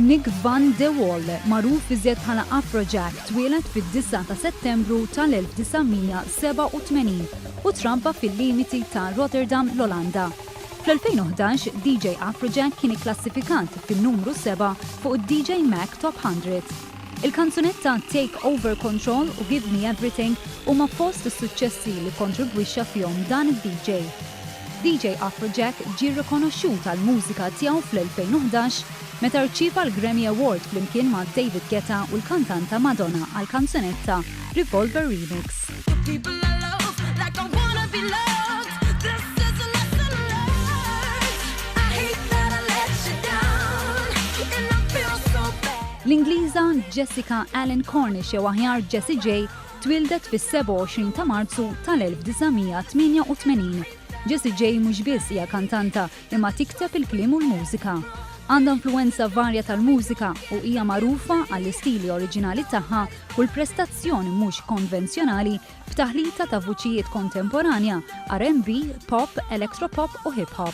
Nick Van de Wall, magħruf iżjed bħala Afrojack, twieled fid-9 ta' Settembru tal-1987 u trabba fil-limiti ta' Rotterdam, l-Olanda. Fl-2011, DJ Afrojack kien ikklassifikat fin-numru 7 fuq id-DJ Mag Top 100. Il-kanzunetta Take Over Control u Give Me Everything huma fost is-suċċessi li kontribwixxa fihom dan id-DJ. DJ Afrojack ġie rikonoxxut għall-mużika tiegħu fl-2011 meta rċieva l-Grammy Award flimkien ma' David Guetta u l-kantanta Madonna għall-kanzunetta Revolver Remix. L-Ingliża Jessica Allen Cornish jew aħjar Jessie J twildet fis-27 ta' Marzu tal-1988. Jessie J mhux biss hija kantanta imma tikteb il-kliem u l-mużika. Għandha influenza varja tal-mużika u hija magħrufa għall-istili oriġinali tagħha u l-prestazzjoni mhux konvenzjonali f'taħlita ta' vuċijiet kontemporanja, R&B, pop, electropop u hip hop.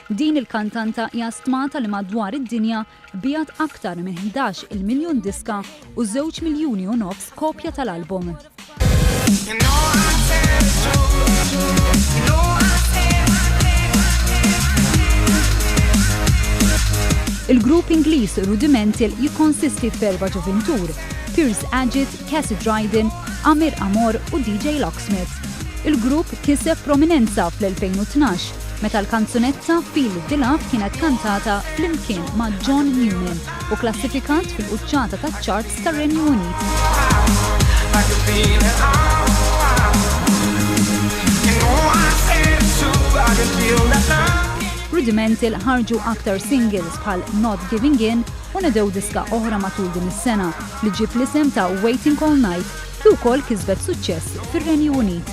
Din il-kantanta hija stmata li madwar id-dinja bijat aktar minn 11 miljun diska u 2 miljuni u nofs kopja tal-album. Il-grupp Ingliż Rudimental jikkonsisti f'erba' ġoventur: Piers Agid, Cassie Dryden, Amir Amor u DJ Locksmith. Il-grupp kiseb prominenza fl-2012 meta l-kanzunetta Feel the Love kienet kantata flimkien ma' John Newman u klassifikat fil-quċċata taċ-charts tar-Renju Unit. Rudimental ħarġu aktar singles bħal Not Giving In u nedew diska oħra matul din is-sena li ġib l-isem ta' Waiting All Night li wkoll kisbet suċċess fir-Renju Unit.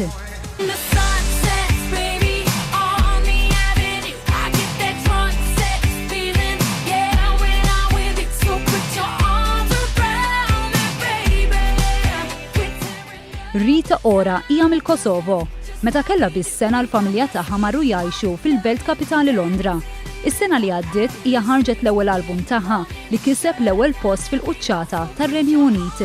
Rita Ora hija mill-Kosovo. Meta kellha bis-sena l-familja tagħha marru jgħixu fil-belt kapitali Londra. Is-sena li għaddiet hija ħarġet l-ewwel album tagħha li kiseb l-ewwel post fil-quċċata tar-Renju Unit.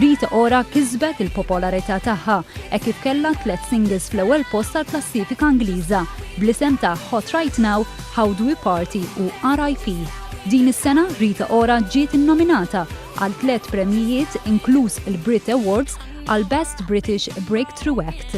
Rita Ora kisbet il-popolarità tagħha hekk kif kellha 3 singles fl-ewwel post tal-klassifika Ingliża bl-isem ta' Hot Right Now, How Do We Party u R.I.P. Din is-sena Rita Ora ġiet innominata għal 3 premjijiet inkluż il-Brit Awards għal Best British Breakthrough Act.